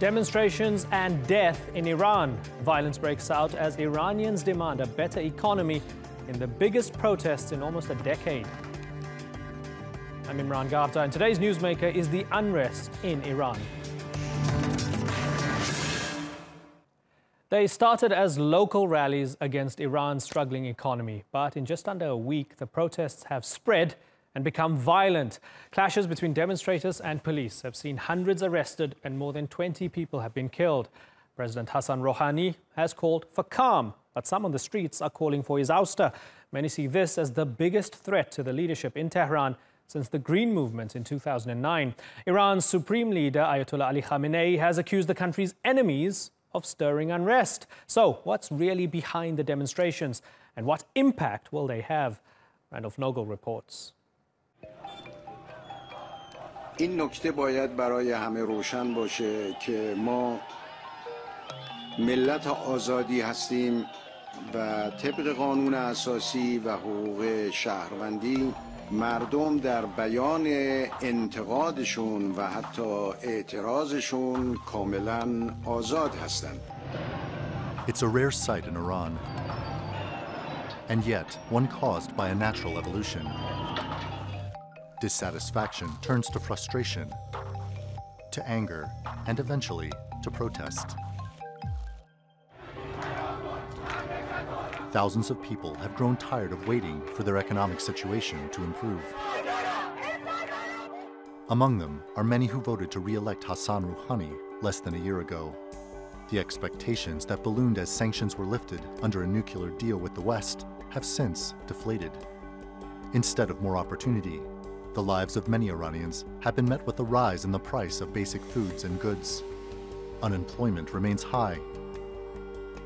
Demonstrations and death in Iran. Violence breaks out as Iranians demand a better economy in the biggest protests in almost a decade. I'm Imran Gupta, and today's Newsmaker is the unrest in Iran. They started as local rallies against Iran's struggling economy, but in just under a week, the protests have spread and become violent. Clashes between demonstrators and police have seen hundreds arrested and more than 20 people have been killed. President Hassan Rouhani has called for calm, but some on the streets are calling for his ouster. Many see this as the biggest threat to the leadership in Tehran since the Green Movement in 2009. Iran's supreme leader, Ayatollah Ali Khamenei, has accused the country's enemies of stirring unrest. So, what's really behind the demonstrations and what impact will they have? Randolph Nogel reports. این نکته باید برای همه روشن باشه که ما ملت آزادی هستیم و طبق قانون اساسی و حقوق شهروندی مردم در بیان انتقادشون و حتی اعتراضشون کاملا آزاد هستند. It's a rare sight in Iran, and yet one caused by a natural evolution. Dissatisfaction turns to frustration, to anger, and eventually to protest. Thousands of people have grown tired of waiting for their economic situation to improve. Among them are many who voted to re-elect Hassan Rouhani less than a year ago. The expectations that ballooned as sanctions were lifted under a nuclear deal with the West have since deflated. Instead of more opportunity, the lives of many Iranians have been met with a rise in the price of basic foods and goods. Unemployment remains high,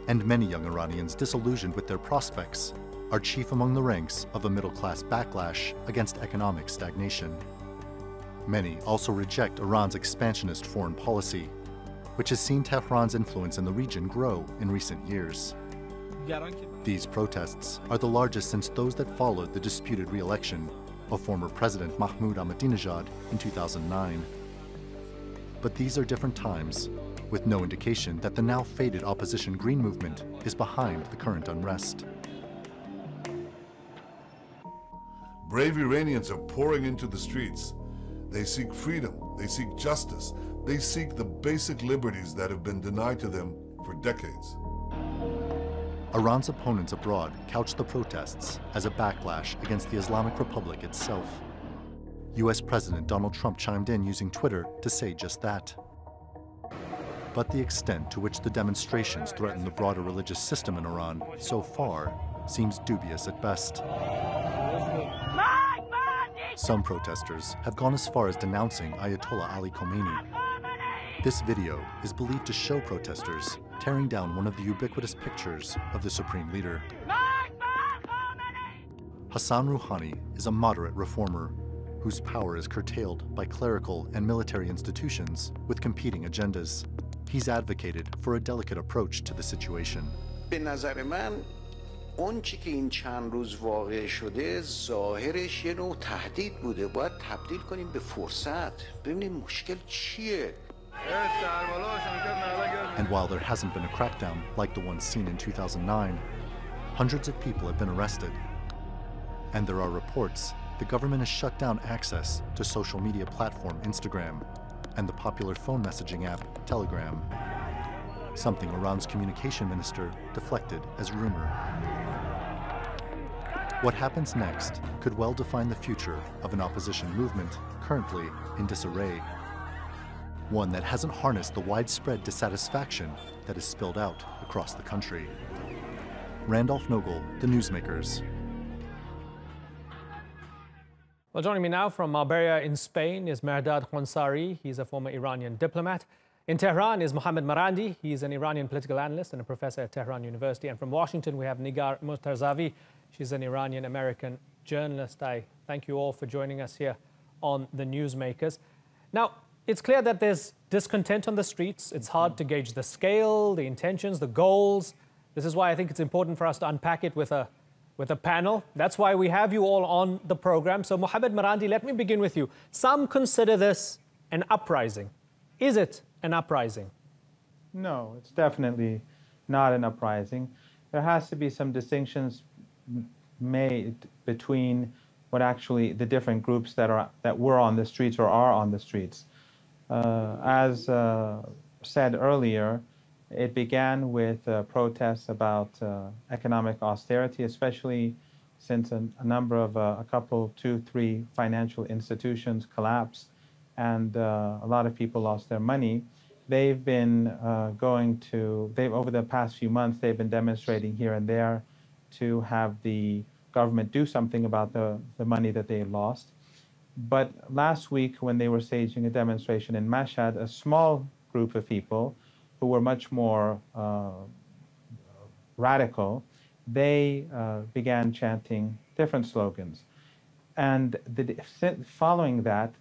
and many young Iranians disillusioned with their prospects are chief among the ranks of a middle-class backlash against economic stagnation. Many also reject Iran's expansionist foreign policy, which has seen Tehran's influence in the region grow in recent years. These protests are the largest since those that followed the disputed re-election of former President Mahmoud Ahmadinejad in 2009. But these are different times, with no indication that the now faded opposition Green Movement is behind the current unrest. Brave Iranians are pouring into the streets. They seek freedom, they seek justice, they seek the basic liberties that have been denied to them for decades. Iran's opponents abroad couch the protests as a backlash against the Islamic Republic itself. US President Donald Trump chimed in using Twitter to say just that. But the extent to which the demonstrations threaten the broader religious system in Iran so far seems dubious at best. Some protesters have gone as far as denouncing Ayatollah Ali Khamenei. This video is believed to show protesters tearing down one of the ubiquitous pictures of the supreme leader. Hassan Rouhani is a moderate reformer whose power is curtailed by clerical and military institutions with competing agendas. He's advocated for a delicate approach to the situation. به نظر من اون چی که این چند روز واقع شده ظاهرش یه نوع تهدید بوده. باید تبدیل کنیم به فرصت. ببینیم مشکل چیه. And while there hasn't been a crackdown like the one seen in 2009, hundreds of people have been arrested. And there are reports the government has shut down access to social media platform Instagram and the popular phone messaging app Telegram, something Iran's communication minister deflected as rumor. What happens next could well define the future of an opposition movement currently in disarray. One that hasn't harnessed the widespread dissatisfaction that has spilled out across the country. Randolph Nogel, The Newsmakers. Well, joining me now from Marbella in Spain is Mehrdad Khonsari. He's a former Iranian diplomat. In Tehran is Mohammad Marandi. He's an Iranian political analyst and a professor at Tehran University. And from Washington, we have Nigar Murtazavi. She's an Iranian-American journalist. I thank you all for joining us here on The Newsmakers. Now, it's clear that there's discontent on the streets. It's hard to gauge the scale, the intentions, the goals. This is why I think it's important for us to unpack it with a panel. That's why we have you all on the program. So, Mohammad Marandi, let me begin with you. Some consider this an uprising. Is it an uprising? No, it's definitely not an uprising. There has to be some distinctions made between what actually the different groups that were on the streets or are on the streets. As said earlier, it began with protests about economic austerity, especially since a number of a couple, 2, 3 financial institutions collapsed and a lot of people lost their money. They've been over the past few months, they've been demonstrating here and there to have the government do something about the money that they lost. But last week, when they were staging a demonstration in Mashhad, a small group of people who were much more radical, they began chanting different slogans. And following that,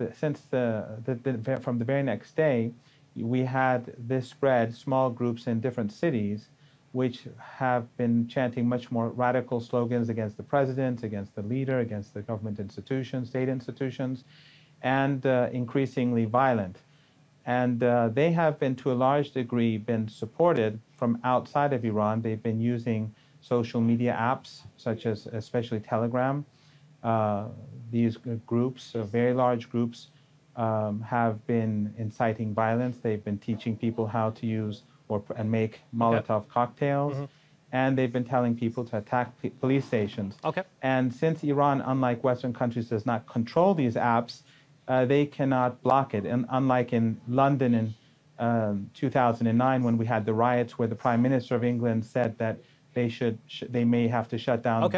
from the very next day, we had this spread, small groups in different cities, which have been chanting much more radical slogans against the president, against the leader, against the government institutions, state institutions, and increasingly violent. And they have been, to a large degree, been supported from outside of Iran. They've been using social media apps, such as especially Telegram. These groups, very large groups, have been inciting violence. They've been teaching people how to use and make Molotov cocktails. Mm-hmm. And they've been telling people to attack police stations. Okay. And since Iran, unlike Western countries, does not control these apps, they cannot block it. And unlike in London in 2009, when we had the riots where the Prime Minister of England said that they may have to shut down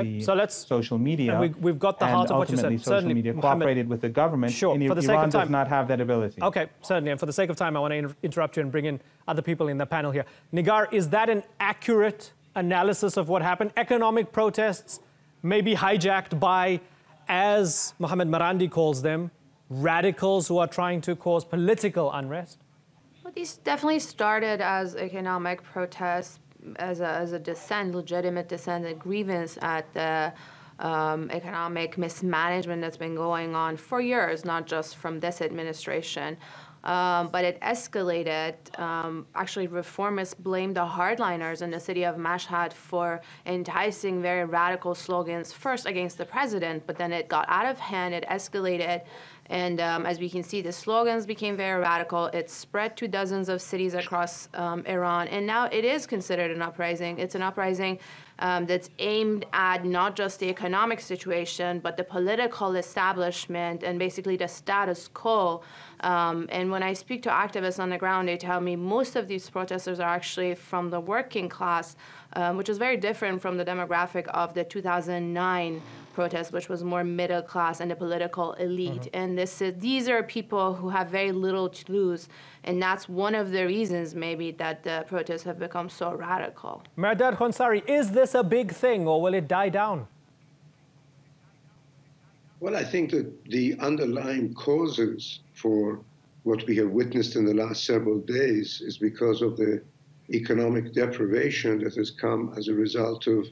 social media. We've got the heart of what you said. Social media cooperated with the government. Sure, for the sake of time, does not have that ability. Okay, certainly. And for the sake of time, I want to interrupt you and bring in other people in the panel here. Nigar, is that an accurate analysis of what happened? Economic protests may be hijacked by, as Mohammed Marandi calls them, radicals who are trying to cause political unrest? Well, these definitely started as economic protests, as a dissent, legitimate dissent, a grievance at the economic mismanagement that's been going on for years, not just from this administration. But it escalated. Actually, reformists blamed the hardliners in the city of Mashhad for enticing very radical slogans, first against the president, but then it got out of hand, it escalated. And as we can see, the slogans became very radical. It spread to dozens of cities across Iran. And now it is considered an uprising. It's an uprising that's aimed at not just the economic situation, but the political establishment and basically the status quo. And when I speak to activists on the ground, they tell me most of these protesters are actually from the working class, which is very different from the demographic of the 2009 protest, which was more middle class and the political elite. And these are people who have very little to lose. And that's one of the reasons maybe that the protests have become so radical. Mehrdad Khonsari, is this a big thing or will it die down? Well, I think that the underlying causes for what we have witnessed in the last several days is because of the economic deprivation that has come as a result of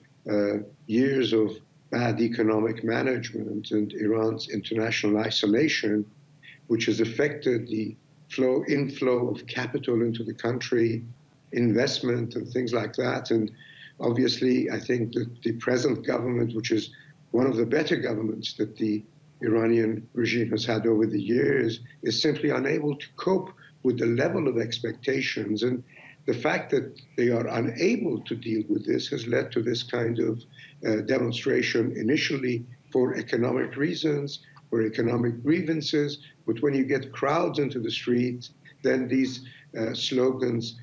years of bad economic management and Iran's international isolation, which has affected the inflow of capital into the country, investment and things like that. And obviously, I think that the present government, which is one of the better governments that the Iranian regime has had over the years, is simply unable to cope with the level of expectations. And the fact that they are unable to deal with this has led to this kind of demonstration, initially for economic reasons, for economic grievances. But when you get crowds into the streets, then these slogans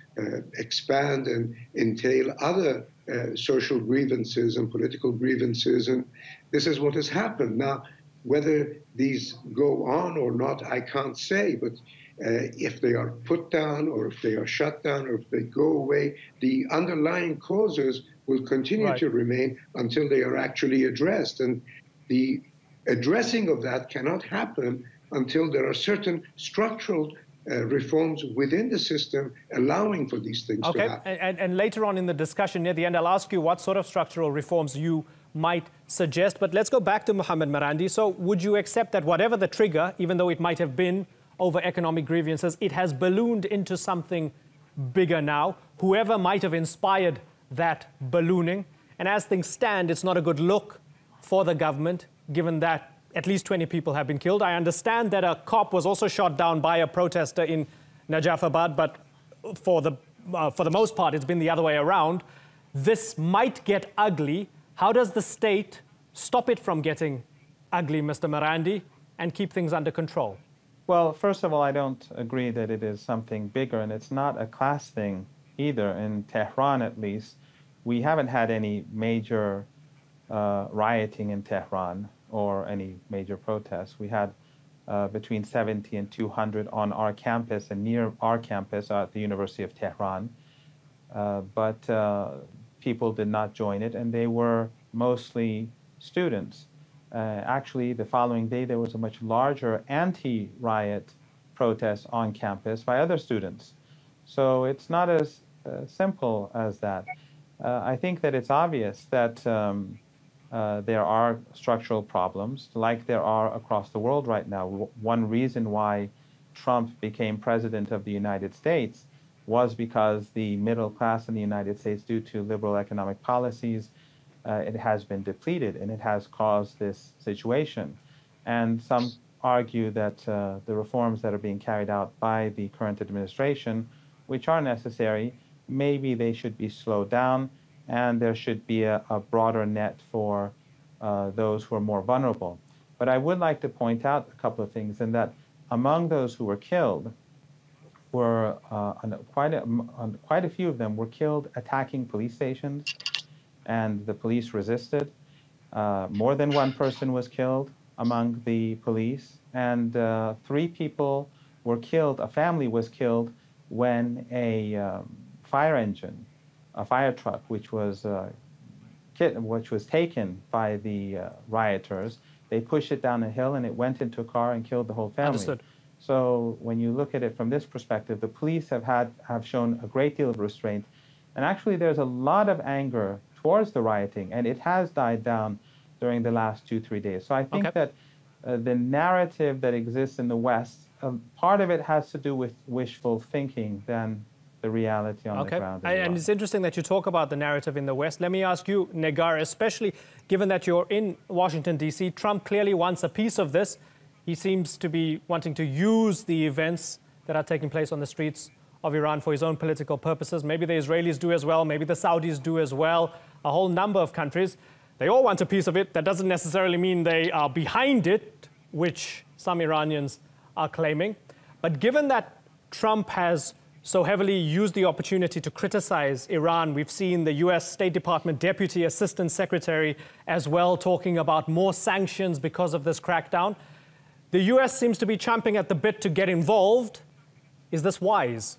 expand and entail other social grievances and political grievances. And this is what has happened. Now, whether these go on or not, I can't say. But if they are put down or if they are shut down or if they go away, the underlying causes will continue to remain until they are actually addressed. And the addressing of that cannot happen until there are certain structural reforms within the system allowing for these things to happen. And later on in the discussion near the end, I'll ask you what sort of structural reforms you might suggest. But let's go back to Mohammed Marandi. So would you accept that whatever the trigger, even though it might have been over economic grievances, it has ballooned into something bigger now, whoever might have inspired that ballooning. And as things stand, it's not a good look for the government, given that at least 20 people have been killed. I understand that a cop was also shot down by a protester in Najafabad, but for the most part, it's been the other way around. This might get ugly. How does the state stop it from getting ugly, Mr. Marandi, and keep things under control? Well, first of all, I don't agree that it is something bigger, and it's not a class thing either. In Tehran, at least, we haven't had any major rioting in Tehran or any major protests. We had between 70 and 200 on our campus and near our campus at the University of Tehran. But people did not join it, and they were mostly students. Actually, the following day, there was a much larger anti-riot protest on campus by other students. So it's not as simple as that. I think that it's obvious that there are structural problems, like there are across the world right now. One reason why Trump became president of the United States was because the middle class in the United States, due to liberal economic policies, it has been depleted, and it has caused this situation. And some argue that the reforms that are being carried out by the current administration, which are necessary, maybe they should be slowed down, and there should be a broader net for those who are more vulnerable. But I would like to point out a couple of things, in that among those who were killed, were quite a few of them were killed attacking police stations, and the police resisted. More than one person was killed among the police, and 3 people were killed. A family was killed when a fire engine, a fire truck, which was taken by the rioters, they pushed it down a hill, and it went into a car and killed the whole family. Understood. So when you look at it from this perspective, the police have shown a great deal of restraint. And actually, there's a lot of anger towards the rioting, and it has died down during the last 2-3 days. So I think that the narrative that exists in the West, part of it has to do with wishful thinking than the reality on the ground. And it's interesting that you talk about the narrative in the West. Let me ask you, Negar, especially given that you're in Washington, D.C., Trump clearly wants a piece of this. He seems to be wanting to use the events that are taking place on the streets of Iran for his own political purposes. Maybe the Israelis do as well. Maybe the Saudis do as well. A whole number of countries. They all want a piece of it. That doesn't necessarily mean they are behind it, which some Iranians are claiming. But given that Trump has so heavily used the opportunity to criticize Iran, we've seen the U.S. State Department Deputy Assistant Secretary as well talking about more sanctions because of this crackdown. The U.S. seems to be champing at the bit to get involved. Is this wise?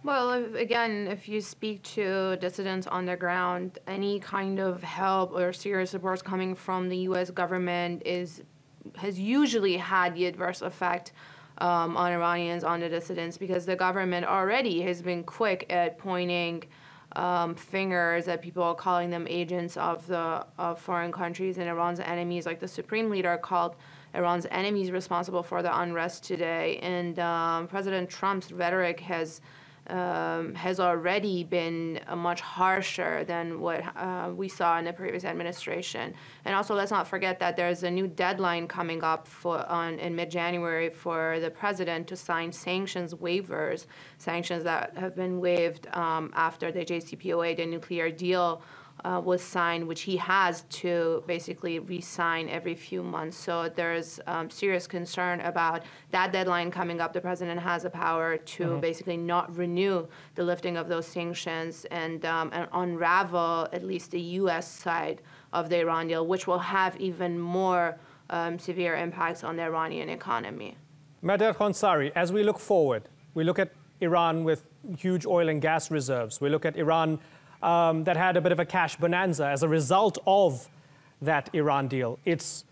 Well, again, if you speak to dissidents on the ground, any kind of help or serious support coming from the U.S. government has usually had the adverse effect on Iranians, on the dissidents, because the government already has been quick at pointing fingers at people, calling them agents of foreign countries and Iran's enemies. Like the Supreme Leader called Iran's enemies responsible for the unrest today, and President Trump's rhetoric has already been much harsher than what we saw in the previous administration. And also, let's not forget that there's a new deadline coming up in mid-January for the president to sign sanctions waivers, sanctions that have been waived after the JCPOA, the nuclear deal, was signed, which he has to basically re-sign every few months. So there's serious concern about that deadline coming up. The president has the power to basically not renew the lifting of those sanctions and unravel at least the U.S. side of the Iran deal, which will have even more severe impacts on the Iranian economy. Mader Khonsari, as we look forward, we look at Iran with huge oil and gas reserves. We look at Iran that had a bit of a cash bonanza as a result of that Iran deal. It's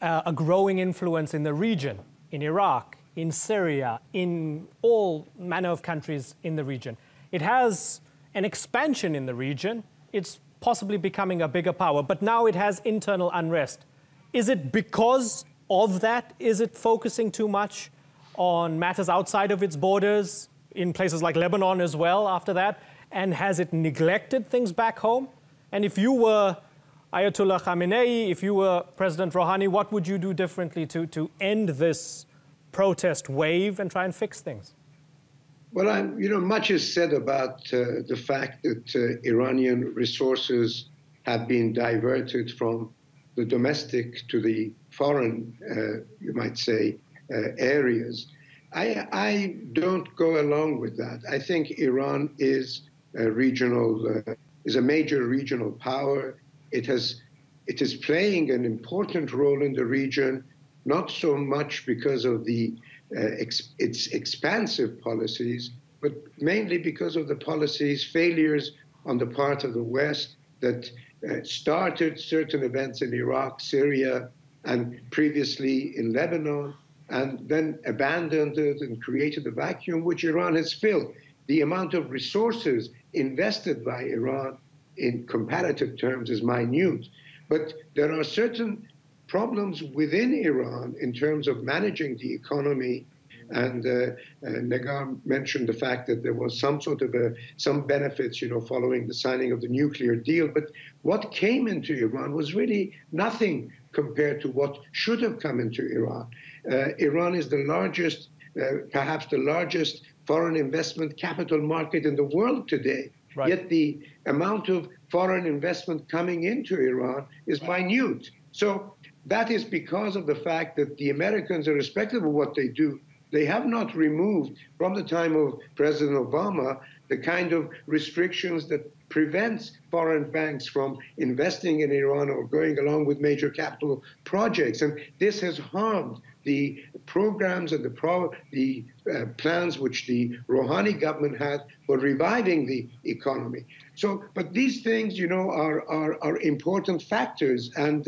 a growing influence in the region, in Iraq, in Syria, in all manner of countries in the region. It has an expansion in the region. It's possibly becoming a bigger power, but now it has internal unrest. Is it because of that? Is it focusing too much on matters outside of its borders? in places like Lebanon as well after that? And has it neglected things back home? And if you were Ayatollah Khamenei, if you were President Rouhani, what would you do differently to end this protest wave and try and fix things? Well, much is said about the fact that Iranian resources have been diverted from the domestic to the foreign, you might say, areas. I don't go along with that. I think Iran is a major regional power. It is playing an important role in the region, not so much because of its expansive policies, but mainly because of the policies, failures on the part of the West that started certain events in Iraq, Syria, and previously in Lebanon, and then abandoned it and created a vacuum which Iran has filled. The amount of resources invested by Iran in comparative terms is minute. But there are certain problems within Iran in terms of managing the economy. And Negar mentioned the fact that there was some sort of some benefits, following the signing of the nuclear deal. But what came into Iran was really nothing compared to what should have come into Iran. Iran is the largest, perhaps the largest foreign investment capital market in the world today. Right. Yet the amount of foreign investment coming into Iran is minute. So that is because of the fact that the Americans, irrespective of what they do, they have not removed from the time of President Obama the kind of restrictions that prevents foreign banks from investing in Iran or going along with major capital projects. And this has harmed the programs and the plans which the Rouhani government had for reviving the economy. So, but these things, are important factors. And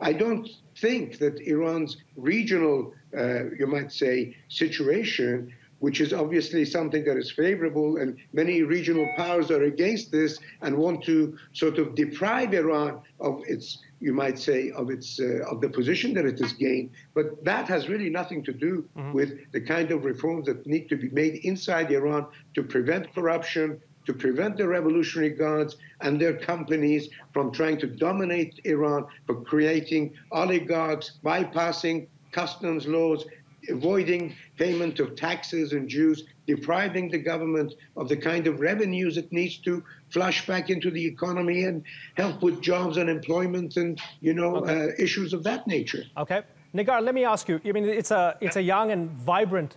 I don't think that Iran's regional, you might say, situation, which is obviously something that is favorable, and many regional powers are against this and want to sort of deprive Iran of its, you might say, of the position that it has gained. But that has really nothing to do with the kind of reforms that need to be made inside Iran to prevent corruption, to prevent the Revolutionary Guards and their companies from trying to dominate Iran, for creating oligarchs, bypassing customs laws, avoiding payment of taxes and dues, depriving the government of the kind of revenues it needs to flush back into the economy and help with jobs and employment and, issues of that nature. Okay. Negar, let me ask you, it's a young and vibrant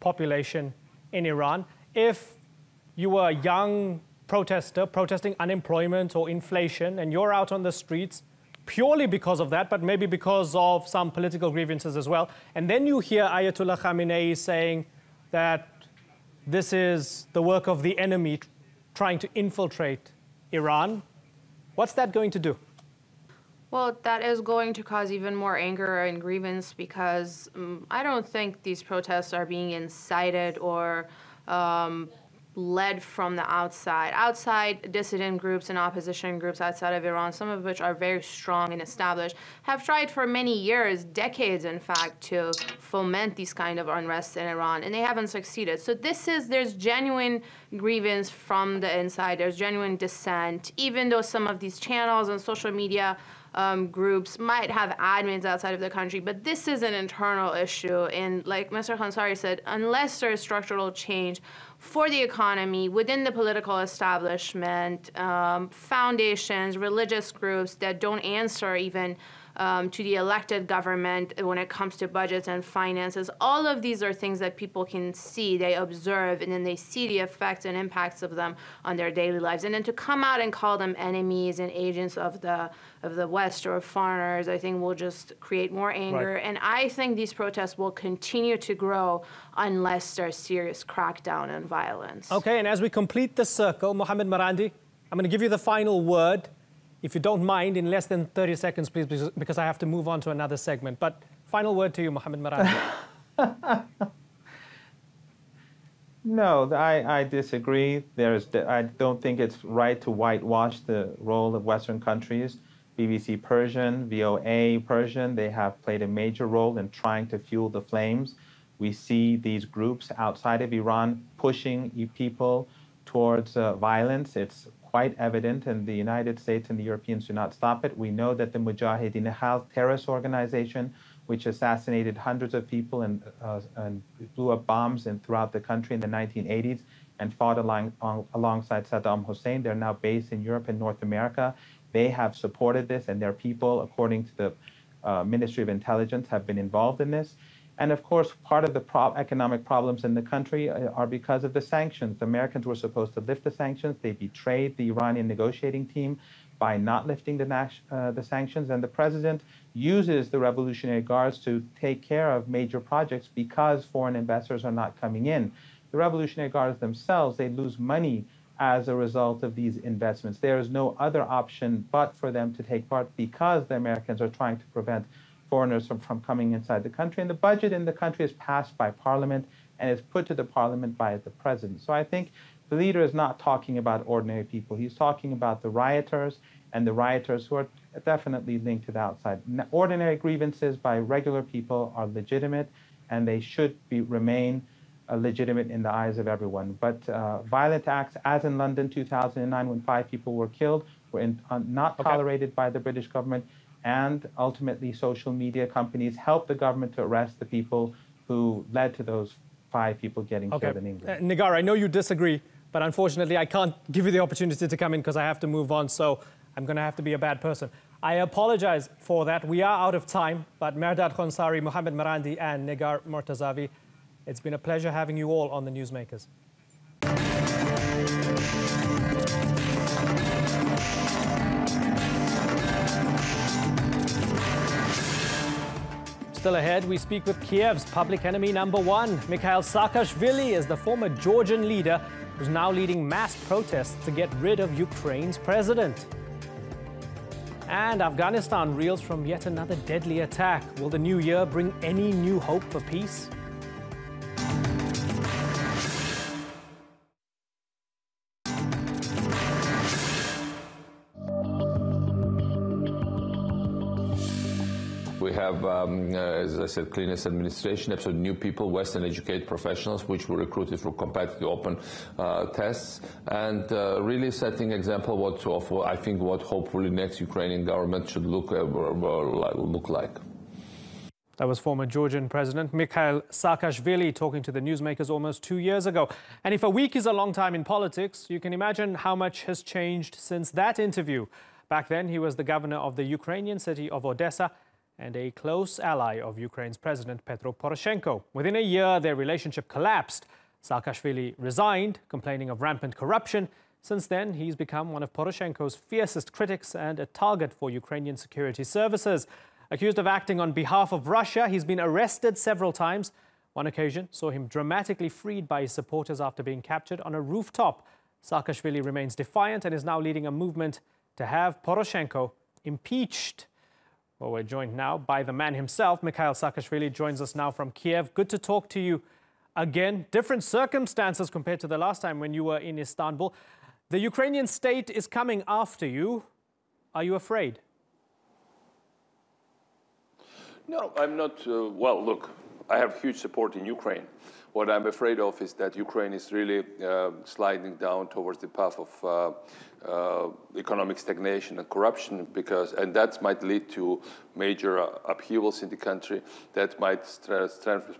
population in Iran. If you were a young protester protesting unemployment or inflation and you're out on the streets purely because of that, but maybe because of some political grievances as well, and then you hear Ayatollah Khamenei saying that this is the work of the enemy trying to infiltrate Iran, what's that going to do? Well, that is going to cause even more anger and grievance, because I don't think these protests are being incited or led from the outside. Outside dissident groups and opposition groups outside of Iran, some of which are very strong and established, have tried for many years, decades in fact, to foment these kind of unrest in Iran, and they haven't succeeded. So there's genuine grievance from the inside, there's genuine dissent, even though some of these channels and social media groups might have admins outside of the country, but this is an internal issue. And like Mr. Khansari said, unless there is structural change for the economy within the political establishment, foundations, religious groups that don't answer even to the elected government when it comes to budgets and finances. All of these are things that people can see, they observe, and then they see the effects and impacts of them on their daily lives. And then to come out and call them enemies and agents of the West or foreigners, I think will just create more anger. Right. And I think these protests will continue to grow unless there's serious crackdown and violence. Okay, and as we complete the circle, Mohammed Marandi, I'm going to give you the final word. If you don't mind, in less than 30 seconds, please, because I have to move on to another segment. But final word to you, Mohammed Marandi. No, I disagree. I don't think it's right to whitewash the role of Western countries. BBC Persian, VOA Persian, they have played a major role in trying to fuel the flames. We see these groups outside of Iran pushing people towards violence. It's quite evident, and the United States and the Europeans do not stop it. We know that the Mujahideen terrorist organization, which assassinated hundreds of people and blew up bombs throughout the country in the 1980s and fought alongside Saddam Hussein, they're now based in Europe and North America. They have supported this, and their people, according to the Ministry of Intelligence, have been involved in this. And of course, part of the economic problems in the country are because of the sanctions. The Americans were supposed to lift the sanctions. They betrayed the Iranian negotiating team by not lifting the sanctions. And the president uses the Revolutionary Guards to take care of major projects because foreign investors are not coming in. The Revolutionary Guards themselves, they lose money as a result of these investments. There is no other option but for them to take part because the Americans are trying to prevent foreigners from coming inside the country. And the budget in the country is passed by Parliament and is put to the Parliament by the president. So I think the leader is not talking about ordinary people. He's talking about the rioters, and the rioters who are definitely linked to the outside. Ordinary grievances by regular people are legitimate, and they should remain legitimate in the eyes of everyone. But violent acts, as in London 2009 when 5 people were killed, were not tolerated by the British government. And ultimately, social media companies helped the government to arrest the people who led to those 5 people getting killed in England. Nigar, I know you disagree, but unfortunately, I can't give you the opportunity to come in because I have to move on. So I'm going to have to be a bad person. I apologize for that. We are out of time. But Mehrdad Khonsari, Mohammed Marandi, and Nigar Mortazavi, it's been a pleasure having you all on the Newsmakers. Still ahead, we speak with Kiev's public enemy number 1. Mikheil Saakashvili is the former Georgian leader who's now leading mass protests to get rid of Ukraine's president. And Afghanistan reels from yet another deadly attack. Will the new year bring any new hope for peace? We have, as I said, cleanest administration, absolutely new people, Western educated professionals, which were recruited for competitive open tests, and really setting example I think what hopefully next Ukrainian government should look like. That was former Georgian President Mikheil Saakashvili talking to the Newsmakers almost 2 years ago. And if a week is a long time in politics, you can imagine how much has changed since that interview. Back then, he was the governor of the Ukrainian city of Odessa and a close ally of Ukraine's President Petro Poroshenko. Within a year, their relationship collapsed. Saakashvili resigned, complaining of rampant corruption. Since then, he's become one of Poroshenko's fiercest critics and a target for Ukrainian security services. Accused of acting on behalf of Russia, he's been arrested several times. One occasion saw him dramatically freed by his supporters after being captured on a rooftop. Saakashvili remains defiant and is now leading a movement to have Poroshenko impeached. Well, we're joined now by the man himself. Mikheil Saakashvili joins us now from Kiev. Good to talk to you again. Different circumstances compared to the last time when you were in Istanbul. The Ukrainian state is coming after you. Are you afraid? No, I'm not. Well, look, I have huge support in Ukraine. What I'm afraid of is that Ukraine is really sliding down towards the path of economic stagnation and corruption, and that might lead to major upheavals in the country. That might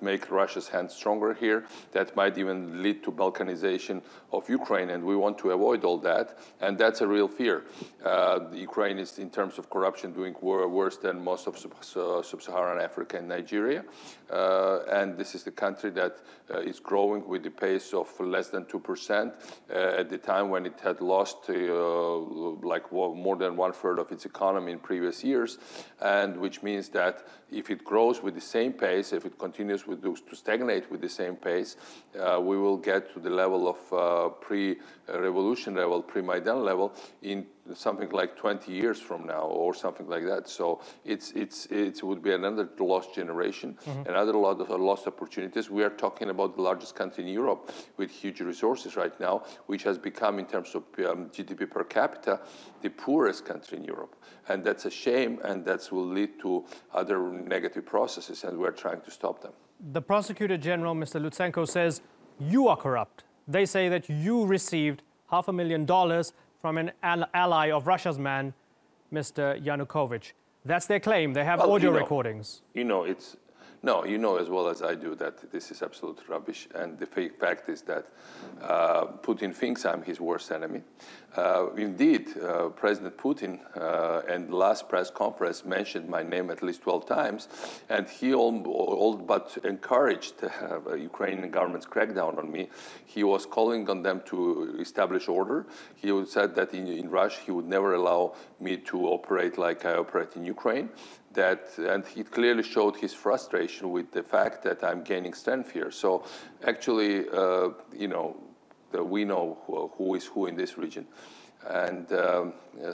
make Russia's hand stronger here. That might even lead to Balkanization of Ukraine, and we want to avoid all that. And that's a real fear. Ukraine is, in terms of corruption, doing worse than most of sub-Saharan Africa and Nigeria. And this is the country that is growing with the pace of less than 2% at the time when it had lost more than 1/3 of its economy in previous years, and which means that if it grows with the same pace, if it continues to stagnate with the same pace, we will get to the level of pre-revolution level, pre-Maidan level in something like 20 years from now or something like that. So it would be another lost generation, another lot of lost opportunities. We are talking about the largest country in Europe with huge resources right now, which has become, in terms of GDP per capita, the poorest country in Europe. And that's a shame, and that will lead to other negative processes, and we're trying to stop them. the Prosecutor General, Mr. Lutsenko, says you are corrupt. They say that you received $500,000 from an ally of Russia's man, Mr. Yanukovych. That's their claim. They have audio recordings. No, you know as well as I do that this is absolute rubbish. And the fact is that Putin thinks I'm his worst enemy. Indeed, President Putin in the last press conference mentioned my name at least 12 times, and he all but encouraged the Ukrainian government's crackdown on me. He was calling on them to establish order. He said that in Russia he would never allow me to operate like I operate in Ukraine. And he clearly showed his frustration with the fact that I'm gaining strength here. So actually, we know who is who in this region. And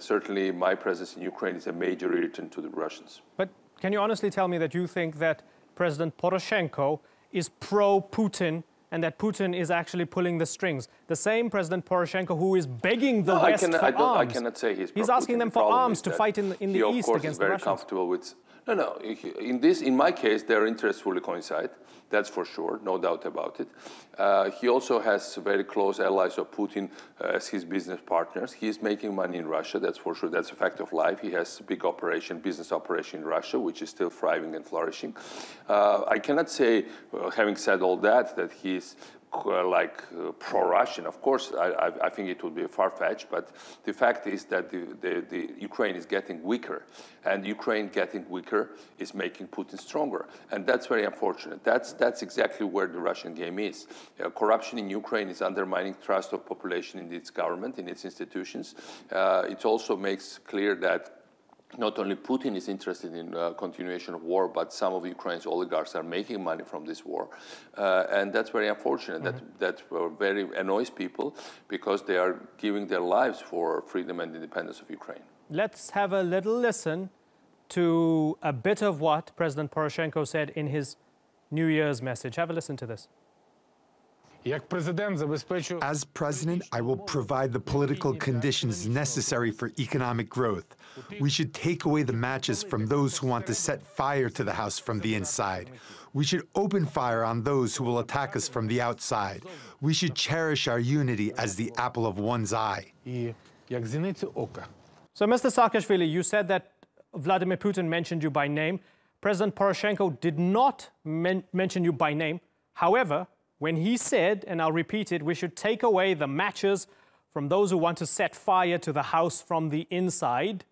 certainly my presence in Ukraine is a major irritant to the Russians. But can you honestly tell me that you think that President Poroshenko is pro-Putin and that Putin is actually pulling the strings? The same President Poroshenko who is begging the West for arms. I cannot say he's asking them for arms to fight in the east against the Russians. He, of course, is very comfortable with... No. In my case, their interests fully coincide. That's for sure, no doubt about it. He also has very close allies of Putin as his business partners. He's making money in Russia, that's for sure. That's a fact of life. He has a big business operation in Russia, which is still thriving and flourishing. I cannot say, having said all that he's pro-Russian. Of course, I think it would be far-fetched, but the fact is that the Ukraine is getting weaker, and Ukraine getting weaker is making Putin stronger, and that's very unfortunate. That's exactly where the Russian game is. Corruption in Ukraine is undermining trust of population in its government, in its institutions. It also makes clear that not only Putin is interested in continuation of war, but some of Ukraine's oligarchs are making money from this war. And that's very unfortunate. That very annoys people because they are giving their lives for freedom and independence of Ukraine. Let's have a little listen to a bit of what President Poroshenko said in his New Year's message. Have a listen to this. As president, I will provide the political conditions necessary for economic growth. We should take away the matches from those who want to set fire to the house from the inside. We should open fire on those who will attack us from the outside. We should cherish our unity as the apple of one's eye. So, Mr. Saakashvili, you said that Vladimir Putin mentioned you by name. President Poroshenko did not mention you by name. However, when he said, and I'll repeat it, we should take away the matches from those who want to set fire to the house from the inside,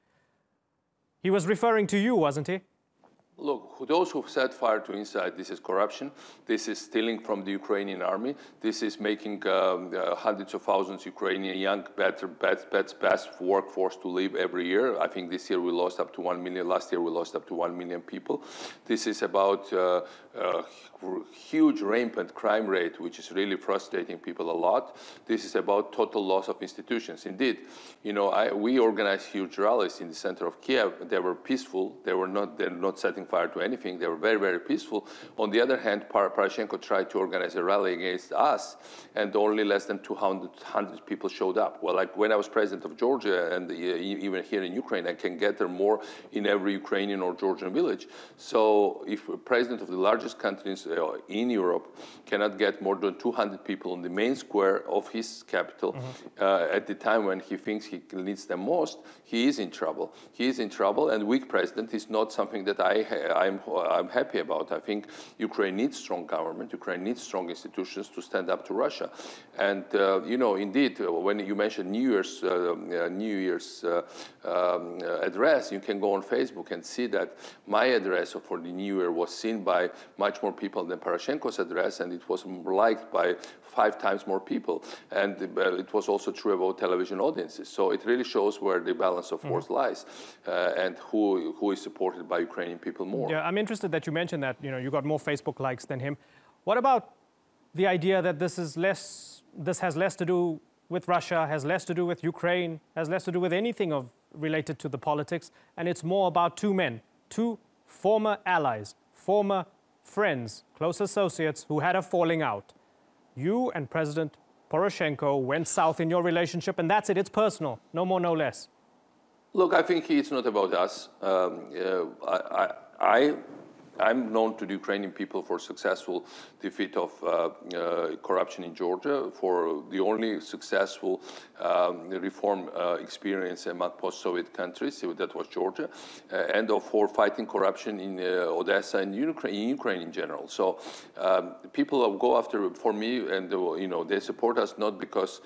he was referring to you, wasn't he? Look, those who set fire to inside, this is corruption. This is stealing from the Ukrainian army. This is making hundreds of thousands of Ukrainian young, best workforce to leave every year. I think this year we lost up to 1 million. Last year we lost up to 1 million people. This is about huge rampant crime rate, which is really frustrating people a lot. This is about total loss of institutions. Indeed, we organized huge rallies in the center of Kiev. They were peaceful. They're not setting fire to anything. They were very, very peaceful. On the other hand, Poroshenko tried to organize a rally against us, and only less than 200 people showed up. Well, like when I was president of Georgia, and even here in Ukraine, I can gather more in every Ukrainian or Georgian village. So if a president of the largest countries in Europe cannot get more than 200 people on the main square of his capital at the time when he thinks he needs them most, he is in trouble. He is in trouble, and weak president is not something that I'm happy about. I think Ukraine needs strong government. Ukraine needs strong institutions to stand up to Russia. And indeed, when you mentioned New Year's address, you can go on Facebook and see that my address for the New Year was seen by much more people than Poroshenko's address, and it was liked by 5 times more people. And it was also true about television audiences. So it really shows where the balance of force lies and who is supported by Ukrainian people more. Yeah, I'm interested that you mentioned that, you got more Facebook likes than him. What about the idea that this has less to do with Russia, has less to do with Ukraine, has less to do with anything related to the politics, and it's more about 2 men, 2 former allies, former friends, close associates who had a falling out. You and President Poroshenko went south in your relationship, and that's it. It's personal. No more, no less. I'm known to the Ukrainian people for successful defeat of corruption in Georgia, for the only successful reform experience among post-Soviet countries, that was Georgia, and for fighting corruption in Odessa and Ukraine in general. So people go after for me, and they support us not because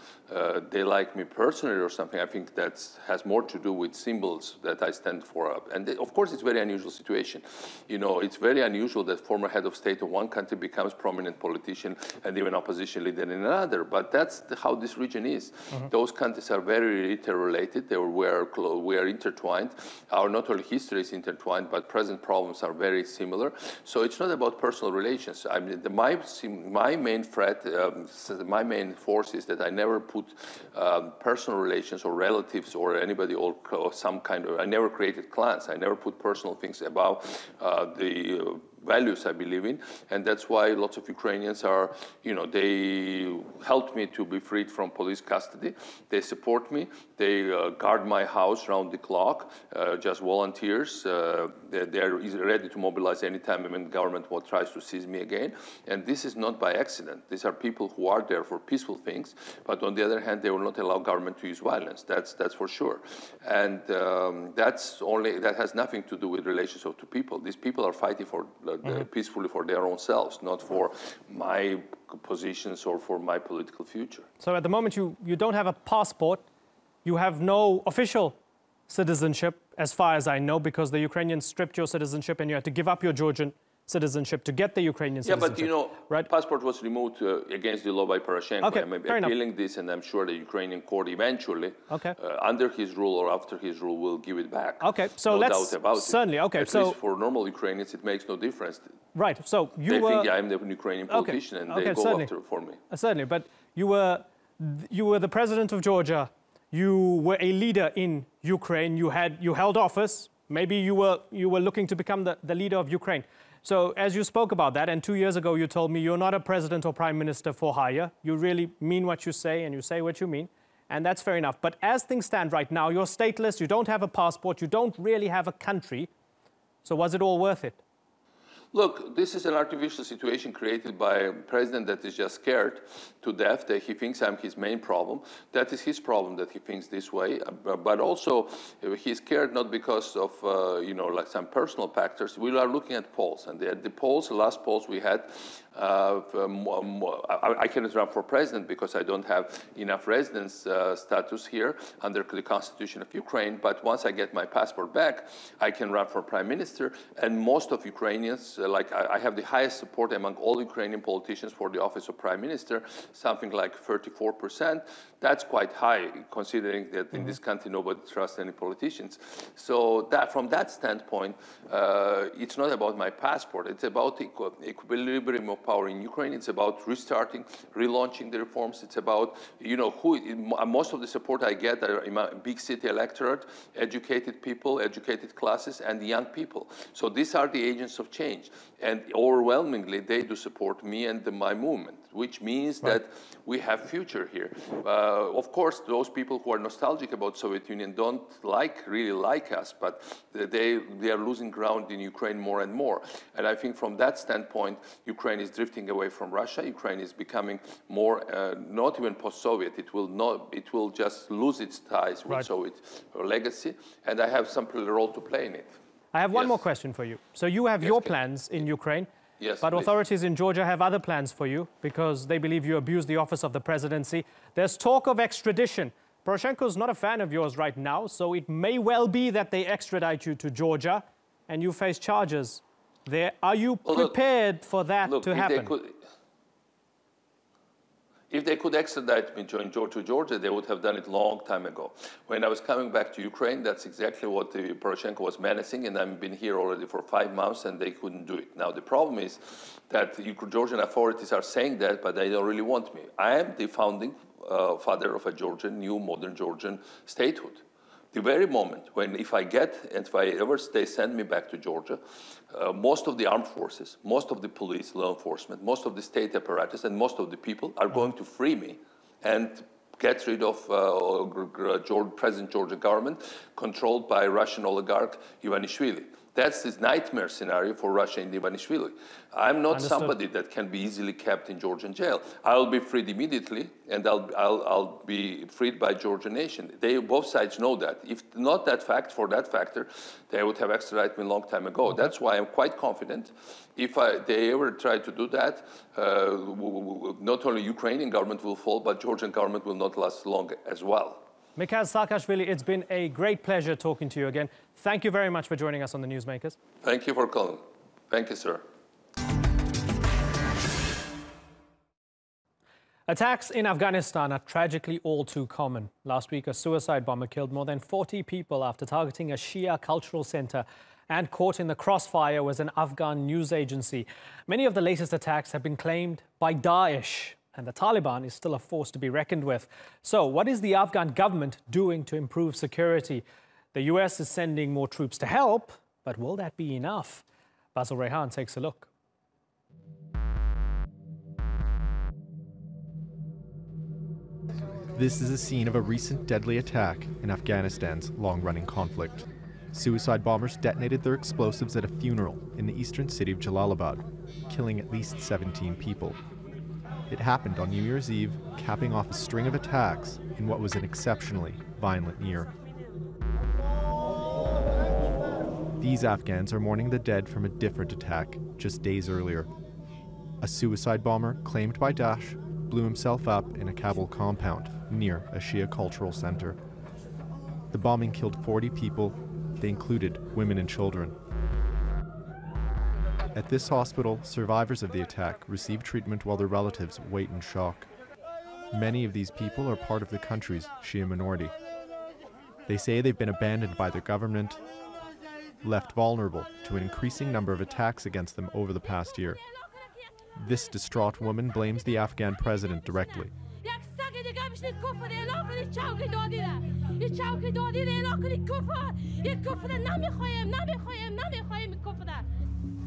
they like me personally or something. I think that has more to do with symbols that I stand for. And of course, it's a very unusual situation. It's very unusual that former head of state of one country becomes prominent politician and even opposition leader in another. But that's how this region is. Those countries are very interrelated. We are intertwined. Our not only history is intertwined, but present problems are very similar. So it's not about personal relations. I mean, my main threat, my main force is that I never put personal relations or relatives or anybody or some kind of, I never created clans. I never put personal things about the values I believe in, and that's why lots of Ukrainians are, they helped me to be freed from police custody. They support me. They guard my house round the clock, just volunteers. They're ready to mobilize anytime when the government tries to seize me again. And this is not by accident. These are people who are there for peaceful things, but on the other hand, they will not allow government to use violence. That's for sure. And that has nothing to do with relations of two people. These people are fighting for peacefully for their own selves, not for my positions or for my political future. So at the moment, you don't have a passport. You have no official citizenship, as far as I know, because the Ukrainians stripped your citizenship and you had to give up your Georgian citizenship to get the Ukrainian citizenship. Yeah, but right? Passport was removed against the law by Poroshenko. Okay, I'm fair appealing enough. this, and I'm sure the Ukrainian court eventually, under his rule or after his rule, will give it back. Okay, so no let's doubt about certainly. Okay, At least for normal Ukrainians, it makes no difference. Right. So they think I'm the Ukrainian politician, and they go after for me. Certainly, but you were the president of Georgia. You were a leader in Ukraine. You held office. Maybe you were looking to become the leader of Ukraine. So as you spoke about that, and 2 years ago you told me you're not a president or prime minister for hire. You really mean what you say, and you say what you mean. And that's fair enough. But as things stand right now, you're stateless, you don't have a passport, you don't really have a country. So was it all worth it? Look, this is an artificial situation created by a president that is just scared to death, that he thinks I'm his main problem. That is his problem, that he thinks this way. But also, he's scared not because of, like some personal factors. We are looking at polls, and the polls, the last polls we had, I cannot run for president because I don't have enough residence status here under the Constitution of Ukraine. But once I get my passport back, I can run for prime minister. And most of Ukrainians, I have the highest support among all Ukrainian politicians for the office of prime minister, something like 34%. That's quite high, considering that in this country nobody trusts any politicians. So from that standpoint, it's not about my passport. It's about equilibrium of power in Ukraine. It's about restarting, relaunching the reforms. It's about, most of the support I get are in my big city electorate, educated people, educated classes, and young people. So these are the agents of change. And overwhelmingly, they do support me and my movement, which means that we have future here. Of course, those people who are nostalgic about Soviet Union don't really like us, but they are losing ground in Ukraine more and more. And I think from that standpoint, Ukraine is drifting away from Russia. Ukraine is becoming more, not even post-Soviet. It will just lose its ties with Soviet legacy. And I have some role to play in it. I have one more question for you. So you have your plans in Ukraine, but authorities in Georgia have other plans for you because they believe you abused the office of the presidency. There's talk of extradition. Poroshenko's not a fan of yours right now, so it may well be that they extradite you to Georgia and you face charges there. Are you prepared for that to happen? If they could extradite me to Georgia, they would have done it a long time ago. When I was coming back to Ukraine, that's exactly what Poroshenko was menacing, and I've been here already for 5 months, and they couldn't do it. Now, the problem is that Georgian authorities are saying that, but they don't really want me. I am the founding father of a new modern Georgian statehood. The very moment when, if they send me back to Georgia, most of the armed forces, most of the police, law enforcement, most of the state apparatus, and most of the people are going to free me and get rid of present Georgian government controlled by Russian oligarch Ivanishvili. That's this nightmare scenario for Russia and Ivanishvili. I'm not Understood. somebody that can be easily kept in Georgian jail. I'll be freed immediately, and I'll be freed by Georgian nation. Both sides know that. If not that fact, for that factor, they would have extradited me a long time ago. Okay. That's why I'm quite confident. If they ever try to do that, not only Ukrainian government will fall, but Georgian government will not last long as well. Mikheil Saakashvili, it's been a great pleasure talking to you again. Thank you very much for joining us on the Newsmakers. Thank you for calling. Thank you, sir. Attacks in Afghanistan are tragically all too common. Last week, a suicide bomber killed more than 40 people after targeting a Shia cultural center. And caught in the crossfire was an Afghan news agency. Many of the latest attacks have been claimed by Daesh. And the Taliban is still a force to be reckoned with. So what is the Afghan government doing to improve security? The US is sending more troops to help, but will that be enough? Basil Rehan takes a look. This is a scene of a recent deadly attack in Afghanistan's long-running conflict. Suicide bombers detonated their explosives at a funeral in the eastern city of Jalalabad, killing at least 17 people. It happened on New Year's Eve, capping off a string of attacks in what was an exceptionally violent year. These Afghans are mourning the dead from a different attack just days earlier. A suicide bomber, claimed by Daesh, blew himself up in a Kabul compound near a Shia cultural center. The bombing killed 40 people. They included women and children. At this hospital, survivors of the attack receive treatment while their relatives wait in shock. Many of these people are part of the country's Shia minority. They say they've been abandoned by their government, left vulnerable to an increasing number of attacks against them over the past year. This distraught woman blames the Afghan president directly.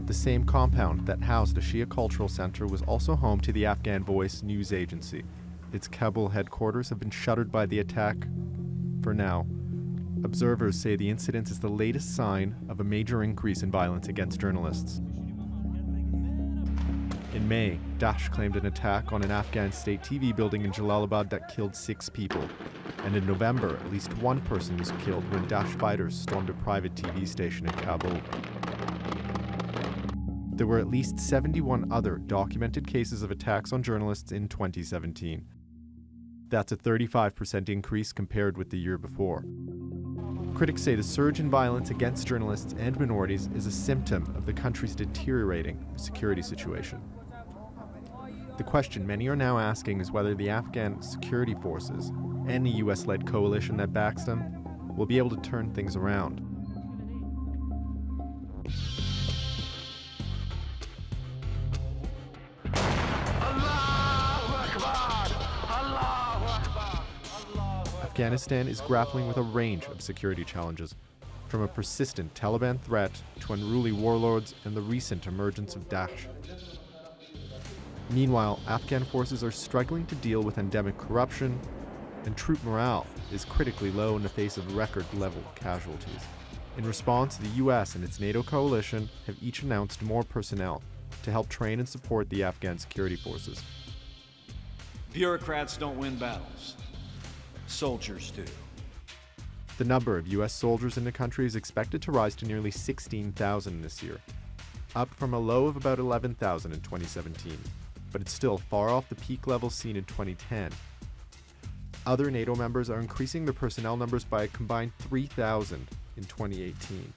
The same compound that housed a Shia cultural center was also home to the Afghan Voice news agency. Its Kabul headquarters have been shuttered by the attack for now. Observers say the incident is the latest sign of a major increase in violence against journalists. In May, Daesh claimed an attack on an Afghan state TV building in Jalalabad that killed 6 people. And in November, at least 1 person was killed when Daesh fighters stormed a private TV station in Kabul. There were at least 71 other documented cases of attacks on journalists in 2017. That's a 35% increase compared with the year before. Critics say the surge in violence against journalists and minorities is a symptom of the country's deteriorating security situation. The question many are now asking is whether the Afghan security forces and the US-led coalition that backs them will be able to turn things around. Afghanistan is grappling with a range of security challenges, from a persistent Taliban threat to unruly warlords and the recent emergence of Daesh. Meanwhile, Afghan forces are struggling to deal with endemic corruption, and troop morale is critically low in the face of record-level casualties. In response, the US and its NATO coalition have each announced more personnel to help train and support the Afghan security forces. Bureaucrats don't win battles. Soldiers do. The number of US soldiers in the country is expected to rise to nearly 16,000 this year, up from a low of about 11,000 in 2017, but it's still far off the peak levels seen in 2010. Other NATO members are increasing their personnel numbers by a combined 3,000 in 2018.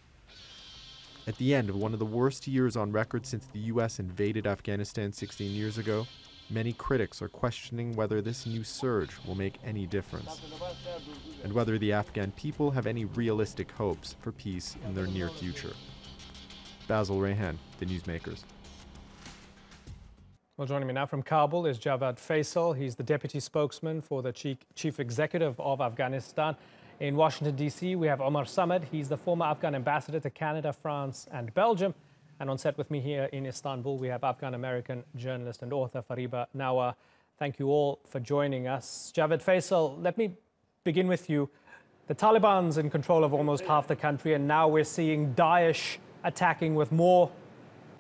At the end of one of the worst years on record since the US invaded Afghanistan 16 years ago, many critics are questioning whether this new surge will make any difference, and whether the Afghan people have any realistic hopes for peace in their near future. Basil Rehan, The Newsmakers. Well, joining me now from Kabul is Javad Faisal. He's the deputy spokesman for the chief executive of Afghanistan. In Washington, D.C., we have Omar Samad. He's the former Afghan ambassador to Canada, France, and Belgium. And on set with me here in Istanbul, we have Afghan-American journalist and author Fariba Nawa. Thank you all for joining us. Javad Faisal, let me begin with you. The Taliban's in control of almost half the country, and now we're seeing Daesh attacking with more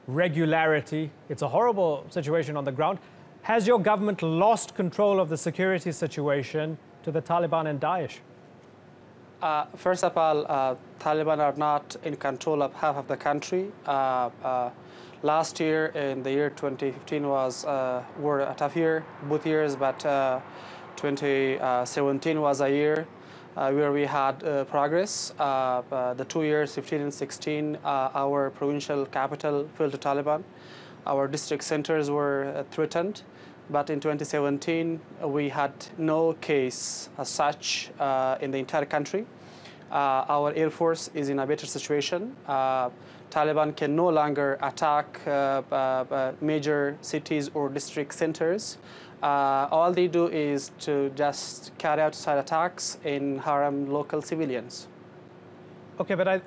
regularity. It's a horrible situation on the ground. Has your government lost control of the security situation to the Taliban and Daesh? First of all, Taliban are not in control of half of the country. Last year, in the year 2015, were a tough year, both years, but 2017 was a year where we had progress. The 2 years, 15 and 16, our provincial capital fell to Taliban. Our district centers were threatened. But in 2017, we had no case as such in the entire country. Our Air Force is in a better situation. Taliban can no longer attack major cities or district centers. All they do is to just carry out side attacks and harm local civilians. Okay, but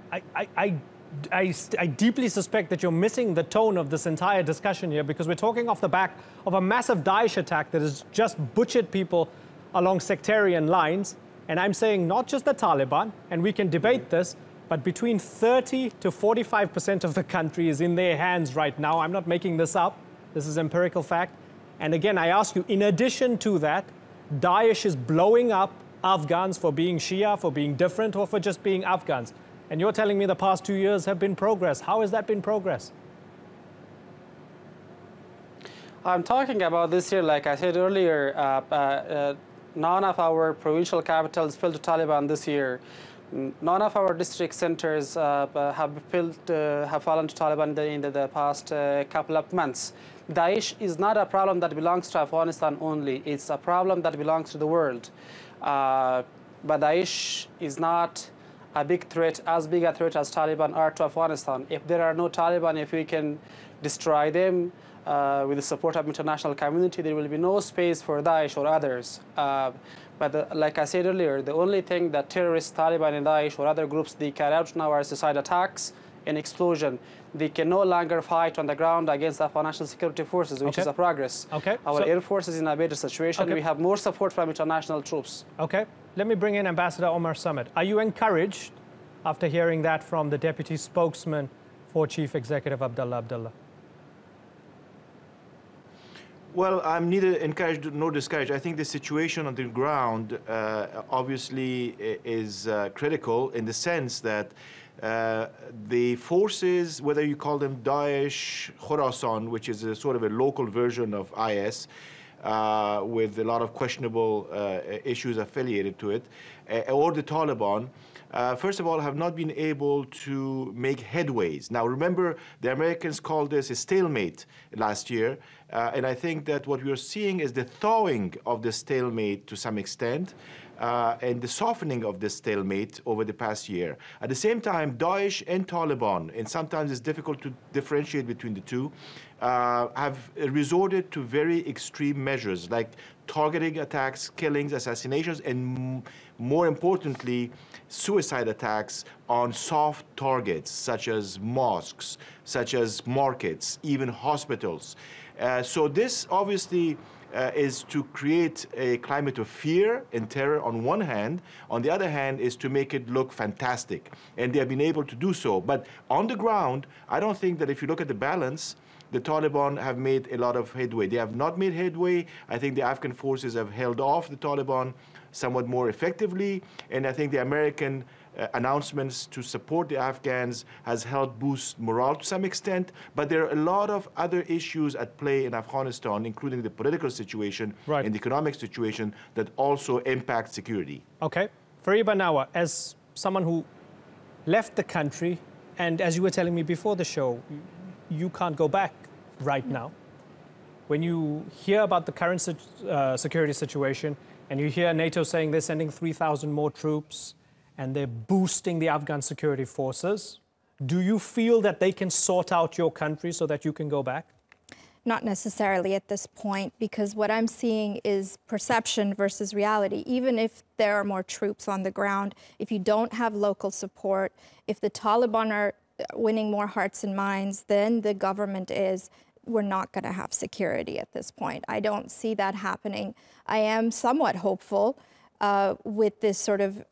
I deeply suspect that you're missing the tone of this entire discussion here, because we're talking off the back of a massive Daesh attack that has just butchered people along sectarian lines. And I'm saying not just the Taliban, and we can debate this, but between 30 to 45% of the country is in their hands right now. I'm not making this up. This is empirical fact. And again, I ask you, in addition to that, Daesh is blowing up Afghans for being Shia, for being different, or for just being Afghans. And you're telling me the past 2 years have been progress. How has that been progress? I'm talking about this year, like I said earlier, none of our provincial capitals fell to Taliban this year. None of our district centers have fallen to Taliban in the past couple of months. Daesh is not a problem that belongs to Afghanistan only. It's a problem that belongs to the world. But Daesh is not a big threat, as big a threat as Taliban are to Afghanistan. If there are no Taliban, if we can destroy them with the support of international community, there will be no space for Daesh or others. But like I said earlier, the only thing that terrorists, Taliban and Daesh or other groups, they carry out now are suicide attacks and explosion. They can no longer fight on the ground against Afghan national security forces, which is a progress. Okay. Our Air Force is in a better situation. We have more support from international troops. Okay. Let me bring in Ambassador Omar Samad. Are you encouraged after hearing that from the Deputy Spokesman for Chief Executive Abdullah Abdullah? Well, I'm neither encouraged nor discouraged. I think the situation on the ground obviously is critical in the sense that the forces, whether you call them Daesh, Khorasan, which is a sort of a local version of IS, with a lot of questionable issues affiliated to it, or the Taliban, first of all, have not been able to make headways. Now, remember, the Americans called this a stalemate last year, and I think that what we are seeing is the thawing of the stalemate to some extent, and the softening of this stalemate over the past year. At the same time, Daesh and Taliban, and sometimes it's difficult to differentiate between the two, have resorted to very extreme measures like targeting attacks, killings, assassinations, and more importantly, suicide attacks on soft targets such as mosques, such as markets, even hospitals. So this obviously is to create a climate of fear and terror on one hand. On the other hand is to make it look fantastic. And they have been able to do so. But on the ground, I don't think that if you look at the balance, the Taliban have made a lot of headway. They have not made headway. I think the Afghan forces have held off the Taliban somewhat more effectively. And I think the American announcements to support the Afghans has helped boost morale to some extent. But there are a lot of other issues at play in Afghanistan, including the political situation and the economic situation that also impact security. Okay. Fariba Nawa, as someone who left the country, and as you were telling me before the show, you can't go back right now. When you hear about the current security situation, and you hear NATO saying they're sending 3,000 more troops, and they're boosting the Afghan security forces, do you feel that they can sort out your country so that you can go back? Not necessarily at this point, because what I'm seeing is perception versus reality. Even if there are more troops on the ground, if you don't have local support, if the Taliban are winning more hearts and minds than the government is, we're not going to have security at this point. I don't see that happening. I am somewhat hopeful with this sort of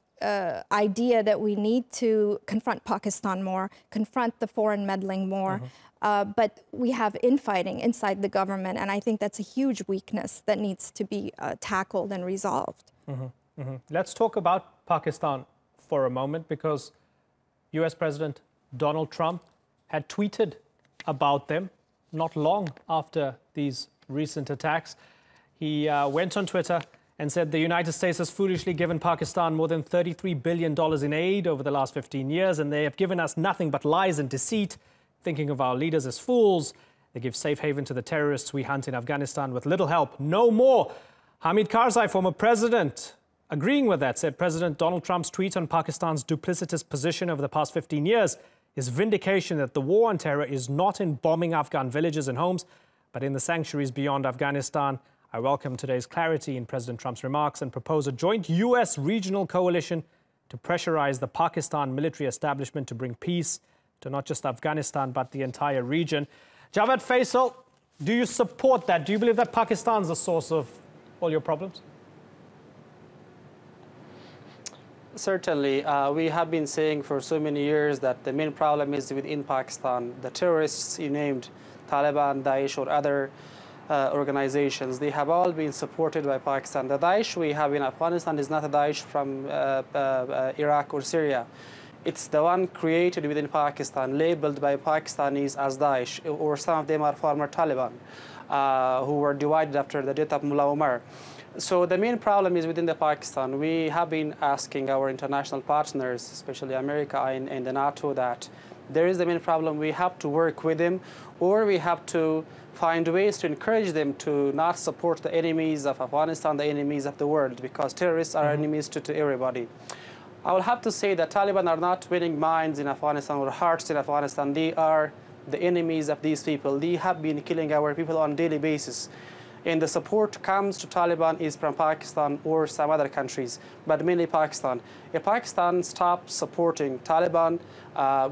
idea that we need to confront Pakistan more, confront the foreign meddling more. But we have infighting inside the government, and I think that's a huge weakness that needs to be tackled and resolved. Let's talk about Pakistan for a moment, because US President Donald Trump had tweeted about them not long after these recent attacks. He went on Twitter and said the United States has foolishly given Pakistan more than $33 billion in aid over the last 15 years, and they have given us nothing but lies and deceit, thinking of our leaders as fools. They give safe haven to the terrorists we hunt in Afghanistan with little help. No more. Hamid Karzai, former president, agreeing with that, said President Donald Trump's tweet on Pakistan's duplicitous position over the past 15 years is vindication that the war on terror is not in bombing Afghan villages and homes, but in the sanctuaries beyond Afghanistan. I welcome today's clarity in President Trump's remarks and propose a joint U.S. regional coalition to pressurize the Pakistan military establishment to bring peace to not just Afghanistan, but the entire region. Javad Faisal, do you support that? Do you believe that Pakistan is the source of all your problems? Certainly. We have been saying for so many years that the main problem is within Pakistan. The terrorists you named, Taliban, Daesh, or other organizations, they have all been supported by Pakistan. The Daesh we have in Afghanistan is not a Daesh from Iraq or Syria. It's the one created within Pakistan, labeled by Pakistanis as Daesh, or some of them are former Taliban, who were divided after the death of Mullah Omar. So the main problem is within the Pakistan. We have been asking our international partners, especially America and the NATO, that there is the main problem. We have to work with them, or we have to find ways to encourage them to not support the enemies of Afghanistan, the enemies of the world, because terrorists are enemies to everybody. I will have to say that Taliban are not winning minds in Afghanistan or hearts in Afghanistan. They are the enemies of these people. They have been killing our people on a daily basis. And the support comes to Taliban is from Pakistan or some other countries, but mainly Pakistan. If Pakistan stops supporting Taliban,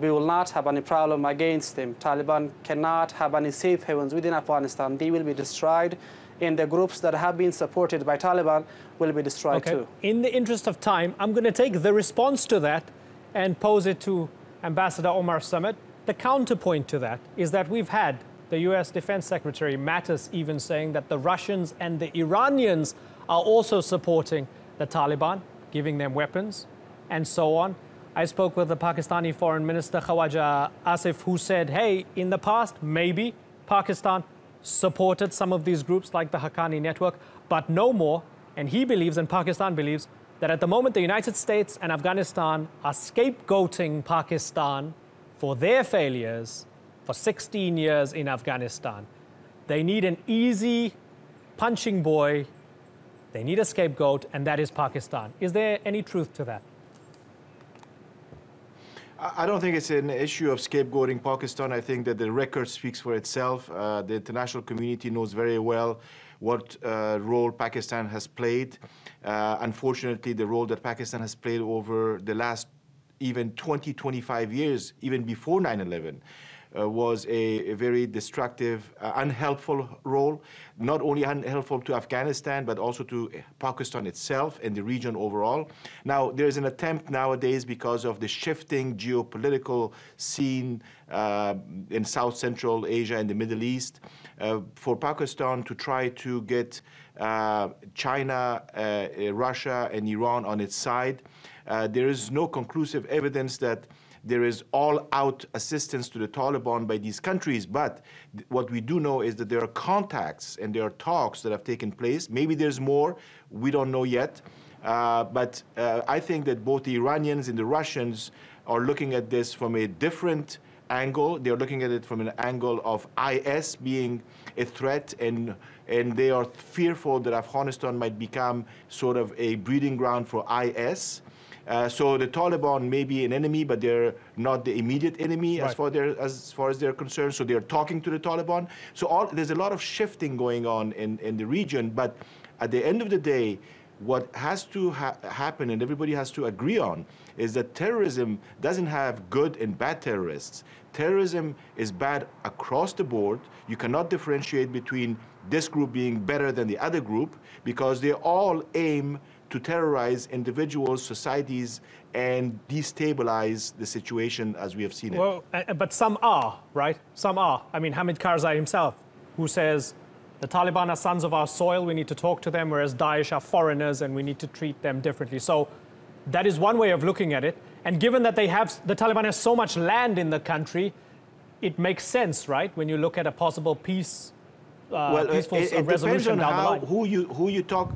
we will not have any problem against them. Taliban cannot have any safe havens within Afghanistan. They will be destroyed, and the groups that have been supported by Taliban will be destroyed too. In the interest of time, I'm going to take the response to that and pose it to Ambassador Omar Samad. The counterpoint to that is that we've had the US Defense Secretary Mattis even saying that the Russians and the Iranians are also supporting the Taliban, giving them weapons, and so on. I spoke with the Pakistani Foreign Minister Khawaja Asif, who said, hey, in the past, maybe Pakistan supported some of these groups like the Haqqani Network, but no more. And he believes, and Pakistan believes, that at the moment the United States and Afghanistan are scapegoating Pakistan for their failures for 16 years in Afghanistan. They need an easy punching boy. They need a scapegoat, and that is Pakistan. Is there any truth to that? I don't think it's an issue of scapegoating Pakistan. I think that the record speaks for itself. The international community knows very well what role Pakistan has played. Unfortunately, the role that Pakistan has played over the last even 20, 25 years, even before 9/11, was a very destructive, unhelpful role, not only unhelpful to Afghanistan, but also to Pakistan itself and the region overall. Now, there's an attempt nowadays, because of the shifting geopolitical scene in South Central Asia and the Middle East, for Pakistan to try to get China, Russia, and Iran on its side. There is no conclusive evidence that there is all-out assistance to the Taliban by these countries, but what we do know is that there are contacts and there are talks that have taken place. Maybe there's more, we don't know yet, but I think that both the Iranians and the Russians are looking at this from a different angle. They're looking at it from an angle of IS being a threat, and they are fearful that Afghanistan might become sort of a breeding ground for IS. So the Taliban may be an enemy, but they're not the immediate enemy as far as they're concerned. So they're talking to the Taliban. So there's a lot of shifting going on in the region. But at the end of the day, what has to happen, and everybody has to agree on, is that terrorism doesn't have good and bad terrorists. Terrorism is bad across the board. You cannot differentiate between this group being better than the other group, because they all aim to terrorize individuals, societies, and destabilize the situation as we have seen it. Well, but some are, right? Some are. I mean, Hamid Karzai himself, who says the Taliban are sons of our soil, we need to talk to them, whereas Daesh are foreigners and we need to treat them differently. So that is one way of looking at it. And given that the Taliban has so much land in the country, it makes sense, right? When you look at a possible peaceful resolution down the line. Who you talk.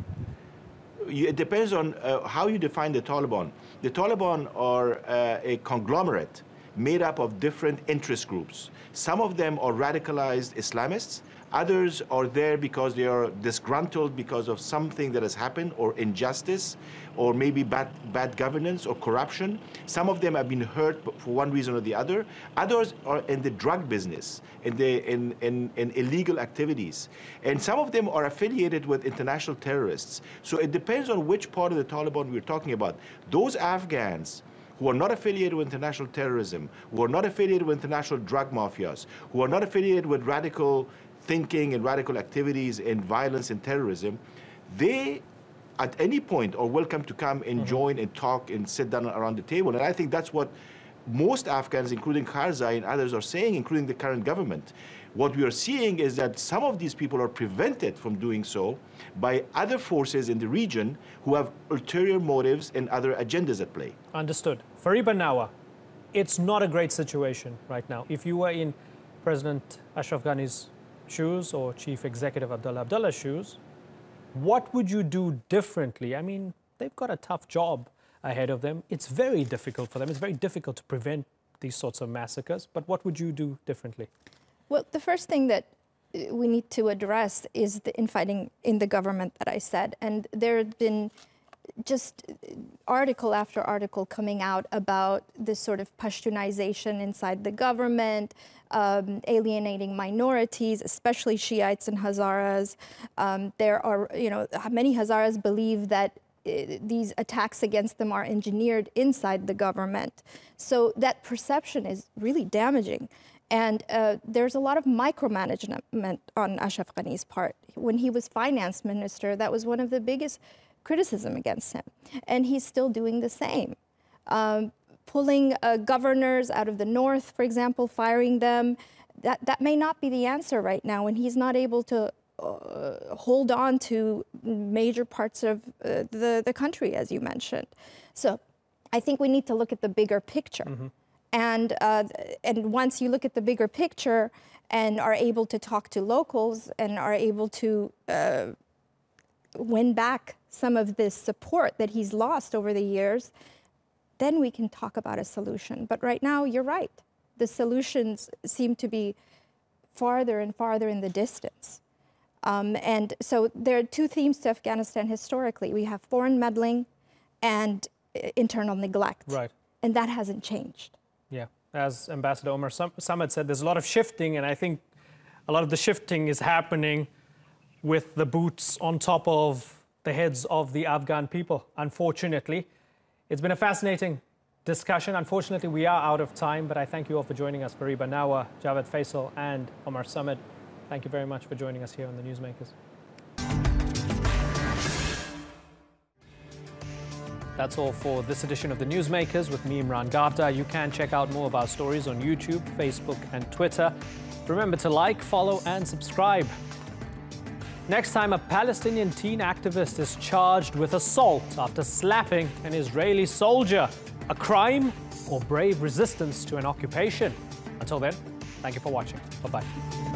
It depends on how you define the Taliban. The Taliban are a conglomerate made up of different interest groups. Some of them are radicalized Islamists. Others are there because they are disgruntled because of something that has happened, or injustice, or maybe bad governance or corruption. Some of them have been hurt for one reason or the other. Others are in the drug business, in illegal activities. And some of them are affiliated with international terrorists. So it depends on which part of the Taliban we're talking about. Those Afghans who are not affiliated with international terrorism, who are not affiliated with international drug mafias, who are not affiliated with radical thinking and radical activities and violence and terrorism, they at any point are welcome to come and join and talk and sit down around the table. And I think that's what most Afghans, including Karzai and others, are saying, including the current government. What we are seeing is that some of these people are prevented from doing so by other forces in the region who have ulterior motives and other agendas at play. Understood. Fariba Nawa, it's not a great situation right now. If you were in President Ashraf Ghani's shoes or Chief Executive Abdullah's shoes, what would you do differently? I mean, they've got a tough job ahead of them. It's very difficult for them. It's very difficult to prevent these sorts of massacres. But what would you do differently? Well, the first thing that we need to address is the infighting in the government that I said. And there have been just article after article coming out about this sort of Pashtunization inside the government, alienating minorities, especially Shiites and Hazaras. There are, many Hazaras believe that these attacks against them are engineered inside the government. So that perception is really damaging. And there's a lot of micromanagement on Ashraf Ghani's part. When he was finance minister, that was one of the biggest criticism against him. And he's still doing the same. Pulling governors out of the north, for example, firing them, that may not be the answer right now, and he's not able to hold on to major parts of the country, as you mentioned. So I think we need to look at the bigger picture. And once you look at the bigger picture and are able to talk to locals and are able to win back some of this support that he's lost over the years, then we can talk about a solution. But right now, you're right. The solutions seem to be farther and farther in the distance. And so there are two themes to Afghanistan historically. We have foreign meddling and internal neglect. Right. And that hasn't changed. Yeah. As Ambassador Omar Samad said, there's a lot of shifting, and I think a lot of the shifting is happening with the boots on top of the heads of the Afghan people, unfortunately. It's been a fascinating discussion. Unfortunately, we are out of time, but I thank you all for joining us. Fariba Nawa, Javed Faisal, and Omar Samad. Thank you very much for joining us here on the Newsmakers. That's all for this edition of the Newsmakers with me, Imran Gapta. You can check out more of our stories on YouTube, Facebook, and Twitter. Remember to like, follow, and subscribe. Next time, a Palestinian teen activist is charged with assault after slapping an Israeli soldier. A crime or brave resistance to an occupation? Until then, thank you for watching. Bye-bye.